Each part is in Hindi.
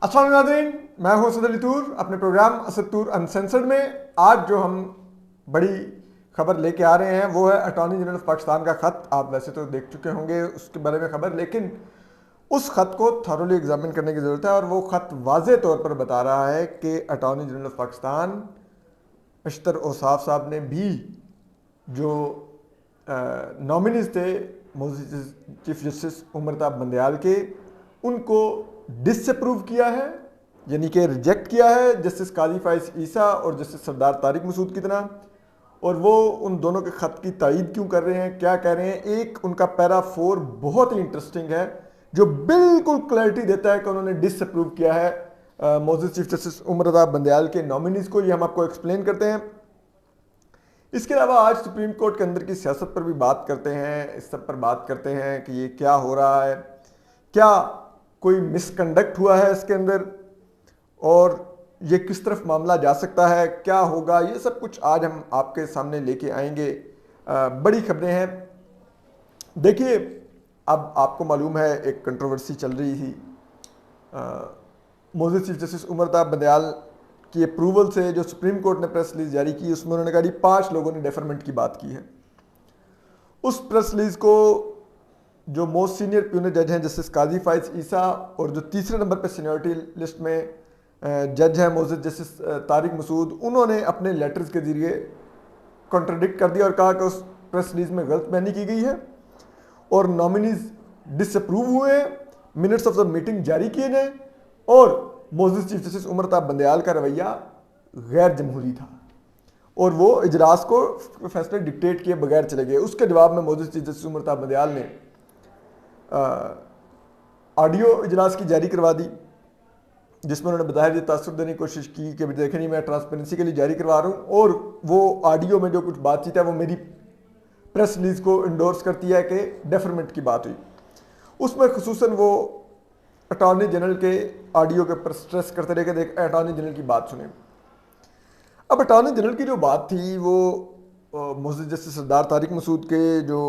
अस्सलाम वालेकुम नाज़रीन, मैं हूं असद अली तूर। अपने प्रोग्राम असद तूर अनसेंसर्ड में आज जो हम बड़ी खबर लेके आ रहे हैं वो है अटॉर्नी जनरल ऑफ पाकिस्तान का ख़त। आप वैसे तो देख चुके होंगे उसके बारे में खबर, लेकिन उस ख़त को थॉरोली एग्जामिन करने की ज़रूरत है। और वो ख़त वाज़े तौर पर बता रहा है कि attorney general of Pakistan Ashtar Ausaf साहब ने भी जो नॉमिनीज थे चीफ जस्टिस उमरता बंदयाल के, उनको डिसअप्रूव किया है, यानी कि रिजेक्ट किया है जस्टिस काजी फाइज ईसा और जस्टिस सरदार तारिक मसूद की तरह। और वो उन दोनों के ख़त की तायीद क्यों कर रहे हैं, क्या कह रहे हैं, एक उनका पैरा 4 बहुत ही इंटरेस्टिंग है जो बिल्कुल क्लैरिटी देता है कि उन्होंने डिसअप्रूव किया है मौजूद चीफ जस्टिस उमरता बंदयाल के नॉमिनीज को। ये हम आपको एक्सप्लेन करते हैं। इसके अलावा आज सुप्रीम कोर्ट के अंदर की सियासत पर भी बात करते हैं, इस सब पर बात करते हैं कि ये क्या हो रहा है, क्या कोई मिसकंडक्ट हुआ है इसके अंदर और ये किस तरफ मामला जा सकता है, क्या होगा, ये सब कुछ आज हम आपके सामने लेके आएंगे। बड़ी खबरें हैं। देखिए, अब आपको मालूम है एक कंट्रोवर्सी चल रही थी मौजूद चीफ जस्टिस उमरता बंदयाल की अप्रूवल से। जो सुप्रीम कोर्ट ने प्रेस रिलीज जारी की उसमें उन्होंने कहा 5 लोगों ने डेफरमेंट की बात की है। उस प्रेस रिलीज को जो मोस्ट सीनियर प्यूनर जज हैं जस्टिस काजी फाइज ईसा और जो तीसरे नंबर पर सीनियरिटी लिस्ट में जज है मौजूद जस्टिस तारिक मसूद, उन्होंने अपने लेटर्स के जरिए कॉन्ट्रडिक्ट कर दिया और कहा कि उस प्रेस रिलीज में गलत बयानी की गई है और नॉमिनीज डिसअप्रूव हुए, मिनट्स ऑफ द मीटिंग जारी किए गए और मौजूद चीफ जस्टिस उमरता बंदयाल का रवैया गैर जमहूरी था और वो इजलास को फैसले डिक्टेट किए बगैर चले गए। उसके जवाब में मौजूद चीफ जस्टिस उमरता बंदयाल ने ऑडियो इजलास की जारी करवा दी, जिसमें उन्होंने बताया ये तासुब देने की कोशिश की कि देखें नहीं, मैं ट्रांसपेरेंसी के लिए जारी करवा रहा हूँ। और वो ऑडियो में जो कुछ बातचीत है वो मेरी प्रेस रिलीज को इंडोर्स करती है कि डेफरमेंट की बात हुई। उसमें खुसूसन वो अटॉर्नी जनरल के ऑडियो के ऊपर स्ट्रेस करते रहे कि देख अटॉर्नी जनरल की बात सुने। अब अटॉर्नी जनरल की जो बात थी वो मौजूद जस्टिस सरदार तारिक मसूद के जो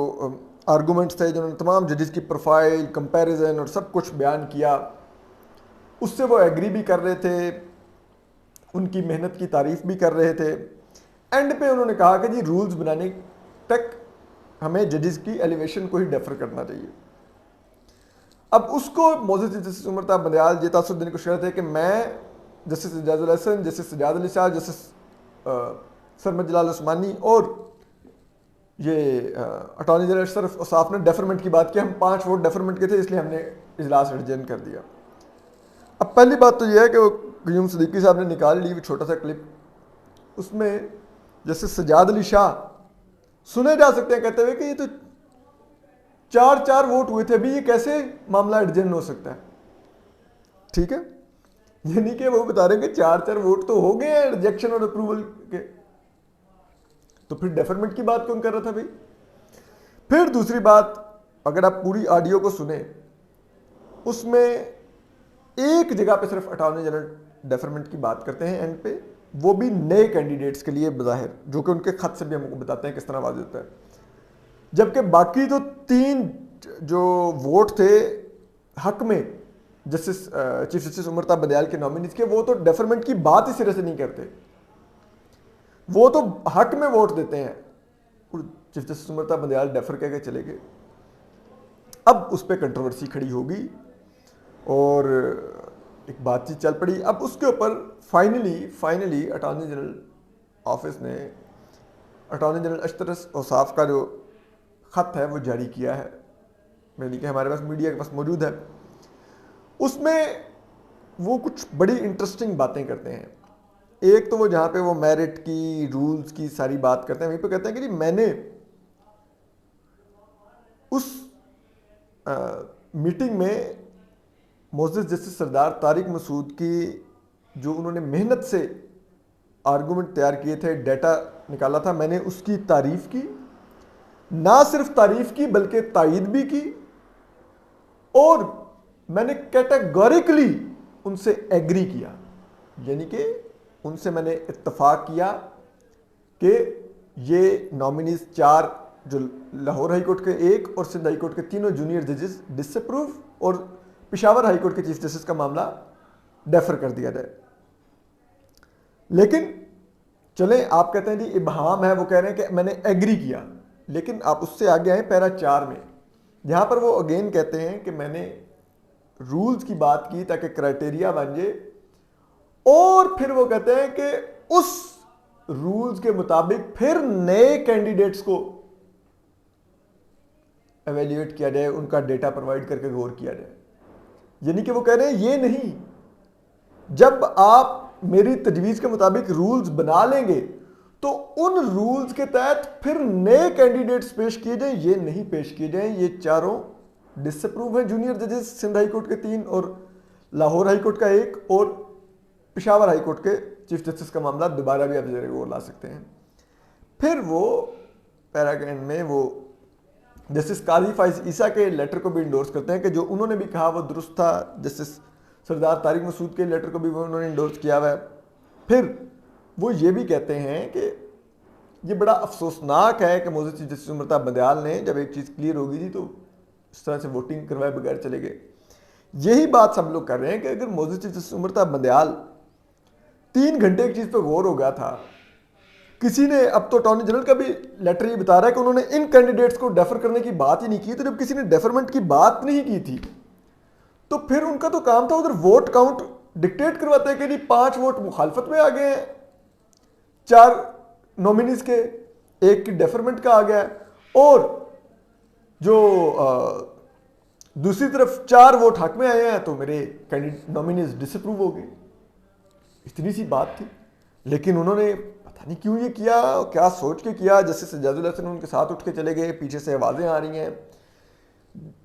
आर्गूमेंट्स थे, जिन्होंने तमाम जजेस की प्रोफाइल, कंपैरिजन और सब कुछ बयान किया, उससे वो एग्री भी कर रहे थे, उनकी मेहनत की तारीफ भी कर रहे थे। एंड पे उन्होंने कहा कि जी रूल्स बनाने तक हमें जजेस की एलिवेशन को ही डेफर करना चाहिए। अब उसको मौजूद जस्टिस उमरता बंदयाल ये तासुब देने को शर्त है कि मैं justice Ijazul Hassan, justice Sajjad Ali Shah, justice Sarmad Jalal Usmani और ये अटॉर्नी जनरल अशतर औसाफ ने डेफरमेंट की बात की। हम 5 वोट डेफरमेंट के थे, इसलिए हमने इजलास एडजर्न कर दिया। अब पहली बात तो यह है कि वो क़य्यूम सिद्दीकी साहब ने निकाल ली छोटा सा क्लिप, उसमें जस्टिस सजाद अली शाह सुने जा सकते हैं कहते हुए कि ये तो 4 वोट हुए थे, अभी ये कैसे मामला एडजर्न हो सकता है। ठीक है, यानी कि वो बता रहे हैं कि 4 वोट तो हो गए हैं रिजेक्शन और अप्रूवल के, तो फिर डेफरमेंट की बात कौन कर रहा था भाई। फिर दूसरी बात, अगर आप पूरी ऑडियो को सुने, उसमें एक जगह पे सिर्फ अटॉर्नी जनरल डेफरमेंट की बात करते हैं एंड पे, वो भी नए कैंडिडेट्स के लिए बज़ाहिर, जो कि उनके खत से भी हमको बताते हैं किस तरह वाज़ेह होता है। जबकि बाकी तो 3 जो वोट थे हक में जस्टिस चीफ जस्टिस उमरता बंदयाल के नॉमिनीज के, वो तो डेफरमेंट की बात ही सिरे से नहीं करते, वो तो हक में वोट देते हैं। चीफ जस्टिस उमरता बंदयाल डेफर कह के चले गए। अब उस पर कंट्रोवर्सी खड़ी होगी और एक बातचीत चल पड़ी। अब उसके ऊपर फाइनली अटॉर्नी जनरल ऑफिस ने अटॉर्नी जनरल अशतर औसाफ का जो ख़त है वो जारी किया है, यानी कि हमारे पास मीडिया के पास मौजूद है। उसमें वो कुछ बड़ी इंटरेस्टिंग बातें करते हैं। एक तो वो जहाँ पे वो मेरिट की, रूल्स की सारी बात करते हैं, वहीं पे कहते हैं कि जी मैंने उस मीटिंग में मौजूद जस्टिस सरदार तारिक मसूद की जो उन्होंने मेहनत से आर्गूमेंट तैयार किए थे, डाटा निकाला था, मैंने उसकी तारीफ की, ना सिर्फ तारीफ की बल्कि तायीद भी की और मैंने कैटेगोरिकली उनसे एग्री किया, यानी कि उनसे मैंने इत्तफाक किया कि ये नॉमिनीज 4 जो लाहौर हाई कोर्ट के 1 और सिंध हाई कोर्ट के 3 जूनियर जजेस डिसअप्रूव और पेशावर हाई कोर्ट के चीफ जस्टिस का मामला डेफर कर दिया जाए। लेकिन चलें, आप कहते हैं जी इबहाम है, वो कह रहे हैं कि मैंने एग्री किया, लेकिन आप उससे आगे आए पैरा 4 में, जहां पर वो अगेन कहते हैं कि मैंने रूल्स की बात की ताकि क्राइटेरिया बन जाए, और फिर वो कहते हैं कि उस रूल्स के मुताबिक फिर नए कैंडिडेट्स को एवेल्युएट किया जाए, उनका डेटा प्रोवाइड करके गौर किया जाए। यानी कि वो कह रहे हैं ये नहीं, जब आप मेरी तजवीज़ के मुताबिक रूल्स बना लेंगे तो उन रूल्स के तहत फिर नए कैंडिडेट्स पेश किए जाएं, ये नहीं पेश किए जाएं। ये चारों डिसअप्रूव हैं। जूनियर जजेस सिंध हाई कोर्ट के 3 और लाहौर हाई कोर्ट का 1 और पेशावर हाई कोर्ट के चीफ जस्टिस का मामला दोबारा भी आप जरा वो ला सकते हैं। फिर वो पैराग्राफ में वो जस्टिस काजी फाइज ईसा के लेटर को भी इंडोर्स करते हैं कि जो उन्होंने भी कहा वो दुरुस्त था। जस्टिस सरदार तारिक मसूद के लेटर को भी वो उन्होंने इंडोर्स किया हुआ है। फिर वो ये भी कहते हैं कि ये बड़ा अफसोसनाक है कि मौजूद चीफ जस्टिस उमरता बंदयाल ने जब एक चीज़ क्लियर होगी थी तो इस तरह से वोटिंग करवाए बगैर चले गए। यही बात सब लोग कर रहे हैं कि अगर मौजूद चीफ जस्टिस उमरता बंदयाल 3 घंटे एक चीज़ पर गौर हो गया था, किसी ने, अब तो अटॉर्नी जनरल का भी लेटर ये बता रहा है कि उन्होंने इन कैंडिडेट्स को डेफर करने की बात ही नहीं की, तो जब किसी ने डेफरमेंट की बात नहीं की थी तो फिर उनका तो काम था उधर वोट काउंट डिक्टेट करवाते हैं कि नहीं 5 वोट मुखालफत में आ गए हैं 4 नॉमिनीज के, 1 की डेफरमेंट का आ गया है, और जो दूसरी तरफ 4 वोट हक में आए हैं तो मेरे कैंडिडेट नॉमिनीज डिसअप्रूव हो गए। इतनी सी बात थी, लेकिन उन्होंने पता नहीं क्यों ये किया, क्या सोच के किया। जस्टिस एजाजुल हसन उनके साथ उठ के चले गए, पीछे से आवाज़ें आ रही हैं।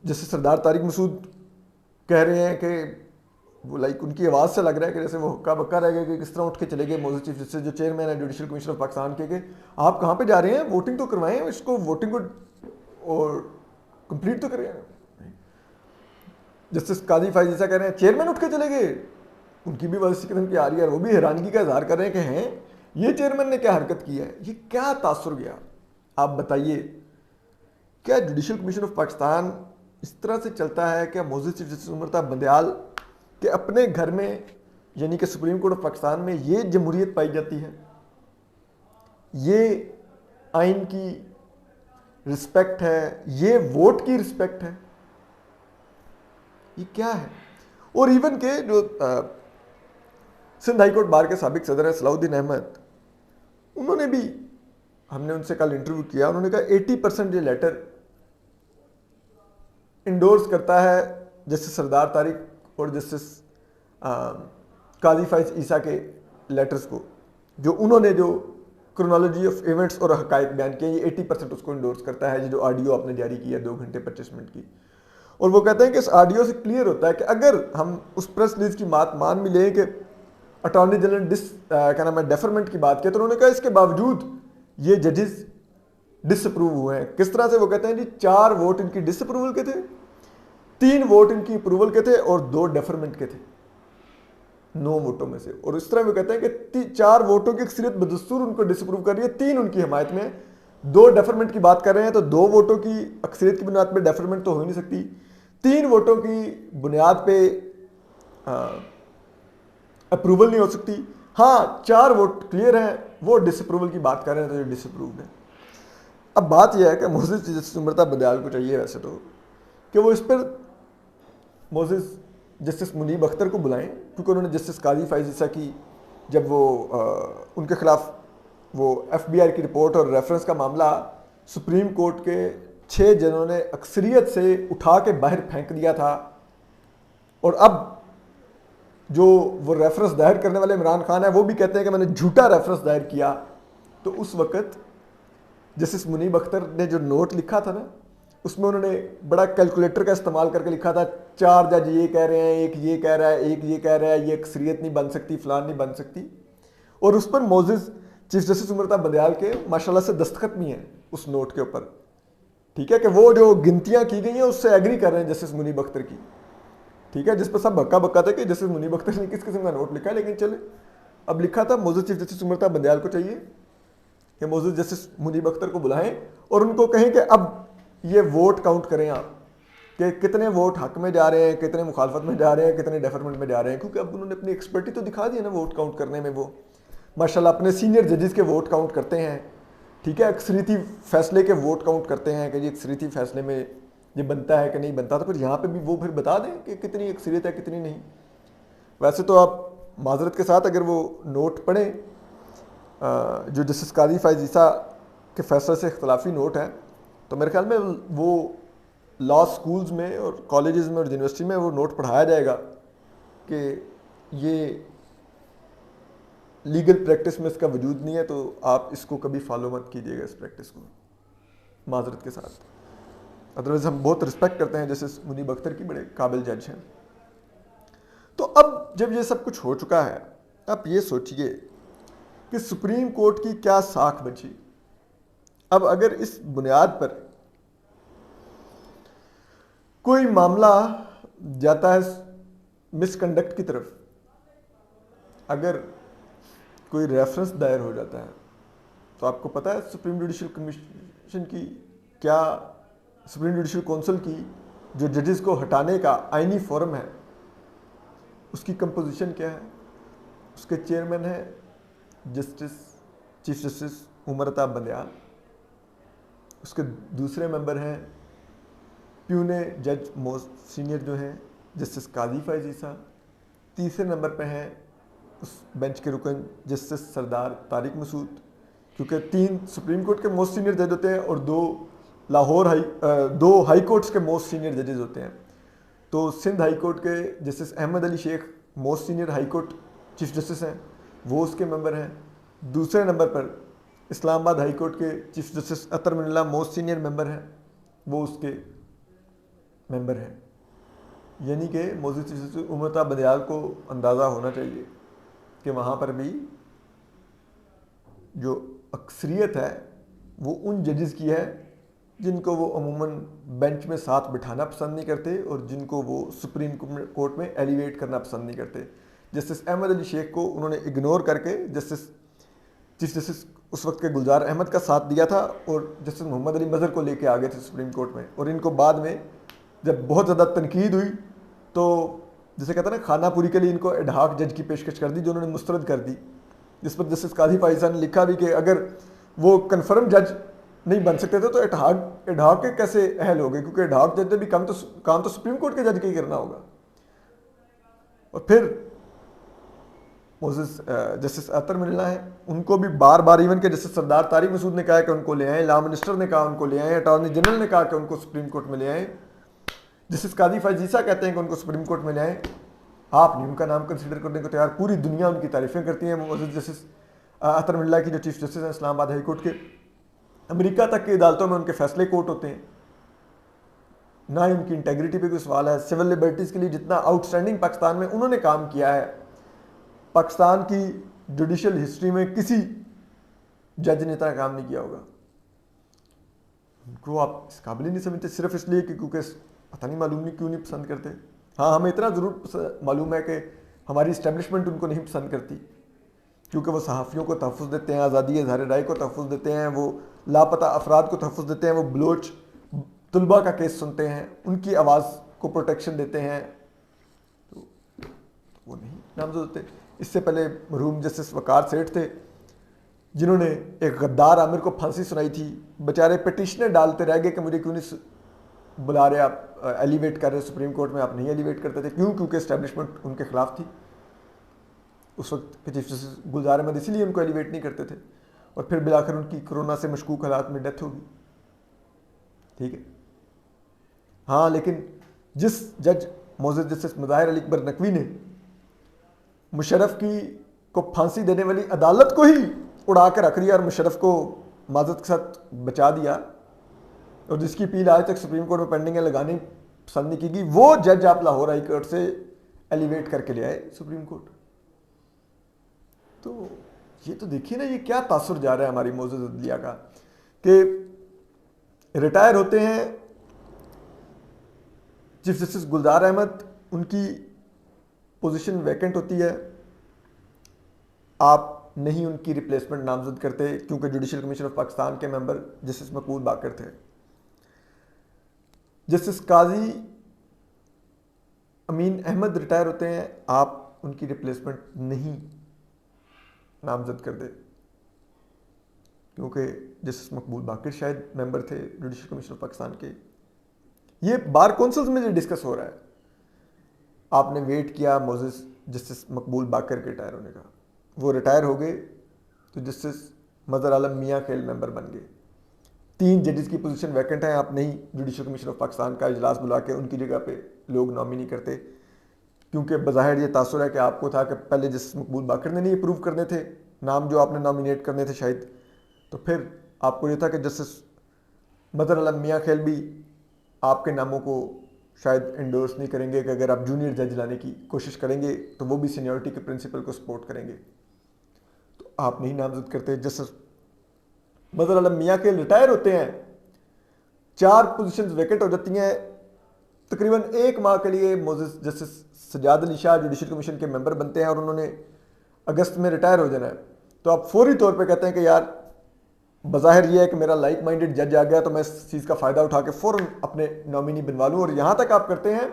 जस्टिस सरदार तारिक मसूद कह रहे हैं कि वो लाइक उनकी आवाज़ से लग रहा है कि जैसे वो हक्का बक्का रह गए कि किस तरह उठ के चले गए। मौजूद चीफ जस्टिस जो चेयरमैन है जुडिशल कमीशन ऑफ पाकिस्तान के आप कहाँ पे जा रहे हैं, वोटिंग तो करवाएं, इसको वोटिंग को और कंप्लीट तो करें। जस्टिस काजी फाइज ईसा कह रहे हैं चेयरमैन उठ के चले गए, उनकी भी वजह किस्म की आ रही है, वो भी हैरानगी का इजहार कर रहे हैं कि हैं ये चेयरमैन ने क्या हरकत की है, ये क्या तासुर गया। आप बताइए, क्या जुडिशल कमीशन ऑफ पाकिस्तान इस तरह से चलता है? क्या मौजूद चीफ जस्टिस उमरता बंदयाल के अपने घर में यानी कि सुप्रीम कोर्ट ऑफ पाकिस्तान में ये जमहूरियत पाई जाती है, ये आइन की रिस्पेक्ट है, ये वोट की रिस्पेक्ट है, ये क्या है? और इवन के जो सिंध हाई कोर्ट बार के साबिक सदर है सलाउद्दीन अहमद, उन्होंने भी, हमने उनसे कल इंटरव्यू किया, उन्होंने कहा 80% ये लेटर इंडोर्स करता है जस्टिस सरदार तारिक और जस्टिस काजी फाइज ईसा के लेटर्स को, जो उन्होंने जो क्रोनोलॉजी ऑफ इवेंट्स और हकायक बयान किए, ये 80% उसको इंडोर्स करता है। जो ऑडियो आपने जारी किया 2 घंटे 25 मिनट की, और वो कहते हैं कि इस ऑडियो से क्लियर होता है कि अगर हम उस प्रेस रिलीज की बात मान भी लें कि अटॉर्नी जनरल क्या नाम है डेफरमेंट की बात की, तो उन्होंने कहा इसके बावजूद ये जजेस डिसअप्रूव हुए हैं। किस तरह से? वो कहते हैं जी 4 वोट इनकी डिसअप्रूवल के थे, 3 वोट इनकी अप्रूवल के थे और 2 डेफरमेंट के थे 9 वोटों में से। और इस तरह वो कहते हैं कि 4 वोटों की अक्सरियत बदस्तूर उनको डिसअप्रूव कर रही है, 3 उनकी हिमायत में, 2 डेफरमेंट की बात कर रहे हैं, तो 2 वोटों की अक्सरियत की बुनियाद पर डेफरमेंट तो हो ही नहीं सकती, 3 वोटों की बुनियाद पे अप्रूवल नहीं हो सकती। हाँ, 4 वोट क्लियर हैं, वो डिसअप्रूवल की बात कर रहे हैं, तो ये डिसअप्रूव्ड है। अब बात यह है कि मौजूद जस्टिस उमरता बंदयाल को चाहिए वैसे तो कि वो इस पर मौजूद जस्टिस मुनीब अख्तर को बुलाएं, क्योंकि उन्होंने जस्टिस काजी फाइज ईसा की जब वो उनके खिलाफ वो FBI की रिपोर्ट और रेफरेंस का मामला सुप्रीम कोर्ट के 6 जनों ने अक्सरियत से उठा के बाहर फेंक दिया था, और अब जो वो रेफरेंस दायर करने वाले इमरान खान है वो भी कहते हैं कि मैंने झूठा रेफरेंस दायर किया। तो उस वक्त जस्टिस मुनीब अख्तर ने जो नोट लिखा था ना, उसमें उन्होंने बड़ा कैलकुलेटर का इस्तेमाल करके लिखा था, 4 जज ये कह रहे हैं, 1 ये कह रहा है, 1 ये कह रहा है, ये अक्सरियत नहीं बन सकती, फलान नहीं बन सकती। और उस पर मौजूद चीफ जस्टिस उमरता बंदयाल के माशाल्लाह से दस्तखत भी हैं उस नोट के ऊपर, ठीक है, कि वो जो गिनतियां की गई हैं उससे एग्री कर रहे हैं जस्टिस मुनीब अख्तर की, ठीक है, जिस पर सब भक्का बक्का था कि जस्टिस मुनीब अख्तर ने किस किस्म का नोट लिखा है। लेकिन चले, अब लिखा था मौजूद चीफ जस्टिस उमरता बंदयाल को चाहिए कि मौजूद जस्टिस मुनीब अख्तर को बुलाएं और उनको कहें कि अब ये वोट काउंट करें आप, कि कितने वोट हक में जा रहे हैं, कितने मुखालफत में जा रहे हैं, कितने डेफरमेंट में जा रहे हैं, क्योंकि अब उन्होंने अपनी एक्सपर्टी तो दिखा दी है ना वोट काउंट करने में। वो माशाल्लाह अपने सीनियर जजेस के वोट काउंट करते हैं, ठीक है, अक्सरीती फैसले के वोट काउंट करते हैं कि जी अक्सरीती फैसले में ये बनता है कि नहीं बनता। तो फिर यहाँ पे भी वो फिर बता दें कि कितनी अक्सरियत है कितनी नहीं। वैसे तो आप माजरत के साथ अगर वो नोट पढ़ें जो जस्टिस काजी फ़ाइज़ ईसा के फैसले से इख्तलाफी नोट है, तो मेरे ख्याल में वो लॉ स्कूल्स में और कॉलेजेस में और यूनिवर्सिटी में वो नोट पढ़ाया जाएगा कि ये लीगल प्रैक्टिस में इसका वजूद नहीं है, तो आप इसको कभी फॉलो मत कीजिएगा इस प्रैक्टिस को, माजरत के साथ। अदरवाइज हम बहुत रिस्पेक्ट करते हैं जैसे मुनीब अख्तर की, बड़े काबिल जज हैं। तो अब जब ये सब कुछ हो चुका है, आप ये सोचिए कि सुप्रीम कोर्ट की क्या साख बची। अब अगर इस बुनियाद पर कोई मामला जाता है मिसकंडक्ट की तरफ, अगर कोई रेफरेंस दायर हो जाता है, तो आपको पता है सुप्रीम जुडिशल कमीशन की क्या, सुप्रीम जुडिशल काउंसिल की जो जजेस को हटाने का आईनी फोरम है, उसकी कंपोजिशन क्या है। उसके चेयरमैन है चीफ जस्टिस उमर अता बंदयाल, उसके दूसरे मेंबर हैं प्यूने जज मोस्ट सीनियर जो हैं जस्टिस काजी फ़ाइज़ ईसा, तीसरे नंबर पे हैं उस बेंच के रुकन जस्टिस सरदार तारिक मसूद, क्योंकि 3 सुप्रीम कोर्ट के मोस्ट सीनियर जज होते हैं और 2 हाई कोर्ट्स के मोस्ट सीनियर जजेस होते हैं। तो सिंध हाई कोर्ट के justice Ahmed Ali Shaikh most senior high court chief justice हैं, वो उसके मेंबर हैं। दूसरे नंबर पर इस्लामाबाद हाई कोर्ट के chief justice Athar Minallah most senior member हैं, वो उसके मेंबर हैं। यानी कि मौजूद चीफ जस्टिस उमर अता बंदयाल को अंदाज़ा होना चाहिए कि वहाँ पर भी जो अक्सरियत है वो उन जजेस की है जिनको वो अमूमन बेंच में साथ बिठाना पसंद नहीं करते और जिनको वो सुप्रीम कोर्ट में एलिवेट करना पसंद नहीं करते। जस्टिस अहमद अली शेख को उन्होंने इग्नोर करके चीफ जस्टिस उस वक्त के गुलजार अहमद का साथ दिया था और जस्टिस मोहम्मद अली मज़हर को लेके आ गए थे सुप्रीम कोर्ट में। और इनको बाद में जब बहुत ज़्यादा तनकीद हुई तो जैसे कहते हैं ना, खानापुरी के लिए इनको एडहाक जज की पेशकश कर दी जो उन्होंने मुस्तरद कर दी, जिस पर जस्टिस काजी फ़ाइज़ ने लिखा भी कि अगर वो कन्फर्म जज नहीं बन सकते थे तो एडहाक के कैसे अहल हो गए, क्योंकि एडहाक जज ने भी काम तो सुप्रीम कोर्ट के जज के ही करना होगा। और फिर जस्टिस अतर मिन्ना है, उनको भी बार बार इवन के जस्टिस सरदार तारिक मसूद ने कहा कि उनको ले आए, लॉ मिनिस्टर ने कहा उनको ले आए, अटॉर्नी जनरल ने कहा कि उनको सुप्रीम कोर्ट में ले आए, जस्टिस काजी फ़ाइज़ ईसा कहते हैं कि उनको सुप्रीम कोर्ट में ले आए। आप नहीं उनका नाम कंसिडर करने को तैयार, पूरी दुनिया उनकी तारीफें करती है। जस्टिस अतर मिन्ना की जो चीफ जस्टिस हैं इस्लामाबाद हाई कोर्ट के, अमेरिका तक की अदालतों में उनके फैसले कोर्ट होते हैं। ना ही उनकी इंटेग्रिटी पे कोई सवाल है। सिविल लिबर्टीज़ के लिए जितना आउटस्टैंडिंग पाकिस्तान में उन्होंने काम किया है, पाकिस्तान की जुडिशल हिस्ट्री में किसी जज ने इतना काम नहीं किया होगा। उनको आप इस काबिल नहीं समझते सिर्फ इसलिए कि क्योंकि पता नहीं मालूम नहीं क्यों नहीं पसंद करते। हाँ, हमें इतना ज़रूर मालूम है कि हमारी इस्टेब्लिशमेंट उनको नहीं पसंद करती, क्योंकि वो सहाफ़ियों को तहफ़्फ़ुज़ देते हैं, आज़ादी इज़हार राय को तहफ़्फ़ुज़ देते हैं, वो लापता अफराद को तहफ़्फ़ुज़ देते हैं, वो बलोच तलबा का केस सुनते हैं, उनकी आवाज़ को प्रोटेक्शन देते हैं, तो वो नहीं नामज़द होते। इससे पहले मरहूम जस्टिस वकार सेठ थे जिन्होंने एक गद्दार आमिर को फांसी सुनाई थी, बेचारे पिटिशनर डालते रह गए कि मुझे क्यों नहीं बुला रहे आप, एलिवेट कर रहे सुप्रीम कोर्ट में, आप नहीं एलिवेट करते थे। क्यों? क्योंकि इस्टेब्लिशमेंट उनके खिलाफ थी उस वक्त के चीफ जस्टिस गुलजार अहमद, इसीलिए उनको एलिवेट नहीं करते थे। और फिर बिलाकर उनकी कोरोना से मशकूक हालात में डेथ होगी, ठीक है। हाँ, लेकिन जिस जज मौजूद जस्टिस मुज़ाहिर अली अकबर नकवी ने मुशर्रफ की को फांसी देने वाली अदालत को ही उड़ा कर रख दिया और मुशर्रफ को माजरत के साथ बचा दिया, और जिसकी अपील आज तक सुप्रीम कोर्ट में पेंडिंग है, लगानी पसंद नहीं की गई, वो जज आप लाहौर हाई कोर्ट से एलिवेट करके ले आए सुप्रीम कोर्ट। तो ये तो देखिए ना, ये क्या तासुर जा रहा है हमारी मौजूद अदलिया का, कि रिटायर होते हैं चीफ जस्टिस गुलजार अहमद, उनकी पोजीशन वैकेंट होती है, आप नहीं उनकी रिप्लेसमेंट नामजद करते, क्योंकि जुडिशल कमीशन ऑफ पाकिस्तान के मेंबर जस्टिस मकबूल बाकर थे। जस्टिस काजी अमीन अहमद रिटायर होते हैं, आप उनकी रिप्लेसमेंट नहीं नामजद कर दे, क्योंकि जस्टिस मकबूल बाकिर शायद मेंबर थे जुडिशल कमीशन ऑफ पाकिस्तान के। ये बार कौंसिल्स में जो डिस्कस हो रहा है, आपने वेट किया मोजेस जस्टिस मकबूल बाकर के रिटायर होने का, वो रिटायर हो गए तो जस्टिस मजहर आलम मियाँ खेल मेंबर बन गए। 3 जजेस की पोजीशन वैकेंट है, आप नहीं जुडिशल कमीशन ऑफ पाकिस्तान का इजलास बुला के उनकी जगह पे लोग नॉमिनी करते, क्योंकि बज़ाहिर ये तासुर है कि आपको था कि पहले जस्टिस मकबूल बाकर ने नहीं अप्रूव करने थे नाम जो आपने नॉमिनेट करने थे शायद, तो फिर आपको ये था कि जस्टिस मजहर आलम मियाँ खेल भी आपके नामों को शायद एंडोर्स नहीं करेंगे कि अगर आप जूनियर जज लाने की कोशिश करेंगे तो वो भी सीनियरिटी के प्रिंसिपल को सपोर्ट करेंगे, तो आप नहीं नामजद करते। जस्टिस मजहर आलम मियाँ खेल रिटायर होते हैं, 4 पोजीशंस वैकेंट हो जाती हैं, तकरीबन 1 माह के लिए मोजेस justice Sajjad Ali Shah judicial commission के मेंबर बनते हैं और उन्होंने अगस्त में रिटायर हो जाना है। तो आप फौरी तौर पे कहते हैं कि यार बज़ाहिर ये है कि मेरा लाइक माइंडेड जज आ गया तो मैं इस चीज़ का फ़ायदा उठा के फ़ौरन अपने नॉमिनी बनवा लूँ, और यहाँ तक आप करते हैं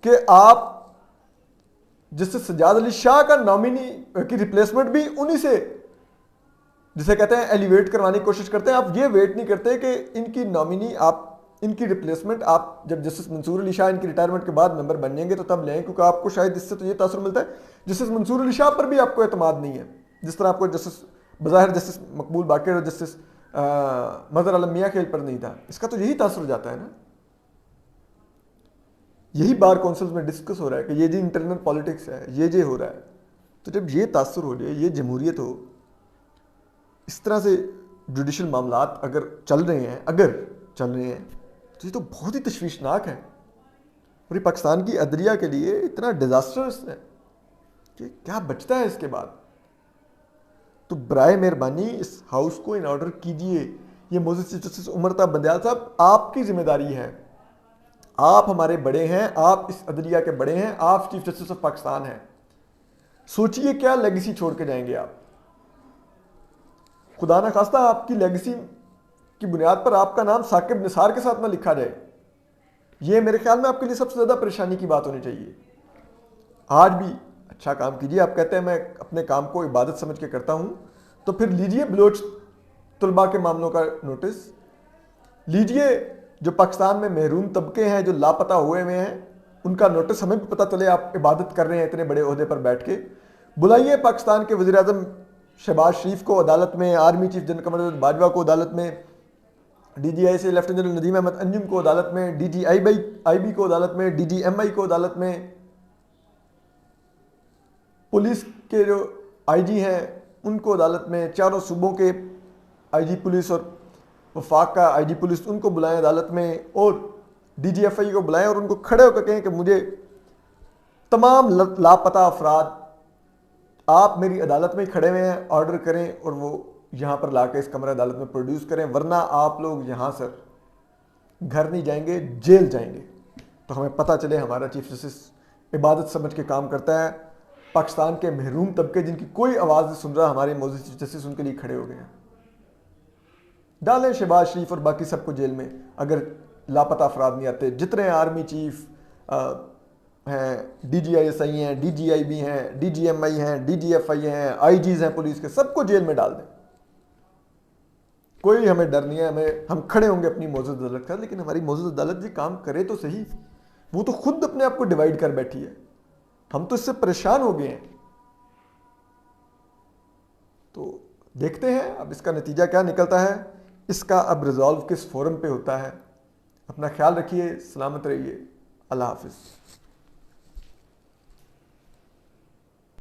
कि आप जस्टिस सजाद अली शाह का नॉमिनी की रिप्लेसमेंट भी उन्हीं से, जिसे कहते हैं एलिवेट करवाने की कोशिश करते हैं। आप ये वेट नहीं करते कि इनकी नॉमिनी आप इनकी रिप्लेसमेंट आप जब जस्टिस मंसूर अली शाह इनकी रिटायरमेंट के बाद मेंबर बन जाएंगे तो तब लें, क्योंकि आपको शायद इससे तो ये तासुर मिलता है जस्टिस मंसूर अली शाह पर भी आपको एतमाद नहीं है, जिस तरह आपको जस्टिस बज़ाहिर जस्टिस मकबूल बाकर और जस्टिस मजहर आलम मियाँ खेल पर नहीं था। इसका तो यही तासुर जाता है ना, यही बार काउंसिल्स में डिस्कस हो रहा है कि ये जी इंटरनल पॉलिटिक्स है, ये जे हो रहा है। तो जब ये तासुर हो जाए, ये जमहूरियत हो, इस तरह से जुडिशल मामलात अगर चल रहे हैं तो ये तो बहुत ही तशवीशनाक है, और ये पाकिस्तान की अदलिया के लिए इतना डिजास्टर्स है कि क्या बचता है इसके बाद। तो बराए मेहरबानी इस हाउस को इन ऑर्डर कीजिए। ये मोजेस चीफ जस्टिस उमर ताब बंदयाल साहब, आपकी जिम्मेदारी है, आप हमारे बड़े हैं, आप इस अदलिया के बड़े हैं, आप चीफ जस्टिस ऑफ पाकिस्तान हैं। सोचिए क्या लेगेसी छोड़ के जाएंगे आप। खुदा ना खास्ता आपकी लेगेसी की बुनियाद पर आपका नाम साकिब निसार के साथ ना लिखा जाए, ये मेरे ख्याल में आपके लिए सबसे ज़्यादा परेशानी की बात होनी चाहिए। आज भी अच्छा काम कीजिए, आप कहते हैं मैं अपने काम को इबादत समझ के करता हूं, तो फिर लीजिए बलोच तलबा के मामलों का नोटिस लीजिए, जो पाकिस्तान में महरूम तबके हैं जो लापता हुए हैं उनका नोटिस, हमें भी पता चले आप इबादत कर रहे हैं इतने बड़े ओहदे पर बैठ के। बुलाइए पाकिस्तान के वज़ीर आज़म शहबाज शरीफ को अदालत में, आर्मी चीफ जनरल कमर बाजवा को अदालत में, DGI से लेफ्टिनेंट जनरल नदीम अहमद अंजुम को अदालत में, DGIB को अदालत में, DGMI को अदालत में, पुलिस के जो IG हैं उनको अदालत में, चारों सूबों के IG पुलिस और वफाक का IG पुलिस उनको बुलाएं अदालत में, और DGFI को बुलाएं और उनको खड़े होकर कहें कि मुझे तमाम लापता अफराद आप मेरी अदालत में ही खड़े हुए हैं, ऑर्डर करें और वो यहाँ पर ला के इस कमरा अदालत में प्रोड्यूस करें, वरना आप लोग यहाँ से घर नहीं जाएंगे, जेल जाएंगे। तो हमें पता चले हमारा चीफ जस्टिस इबादत समझ के काम करता है। पाकिस्तान के महरूम तबके जिनकी कोई आवाज़ नहीं सुन रहा, हमारे मौजूद चीफ जस्टिस उनके लिए खड़े हो गए हैं। डालें शहबाज शरीफ और बाकी सबको जेल में अगर लापता अफराद नहीं आते। जितने आर्मी चीफ हैं, DGISI हैं, DGIB हैं, DGMI हैं, DGFI हैं, IGs हैं पुलिस के, सबको जेल में डाल दें। कोई हमें डर नहीं है, हम खड़े होंगे अपनी मौजूद अदालत का, लेकिन हमारी मौजूद अदालत भी काम करे तो सही। वो तो खुद अपने आप को डिवाइड कर बैठी है, हम तो इससे परेशान हो गए हैं। तो देखते हैं अब इसका नतीजा क्या निकलता है, इसका अब रिजॉल्व किस फोरम पे होता है। अपना ख्याल रखिए, सलामत रहिए, अल्लाह हाफिज़।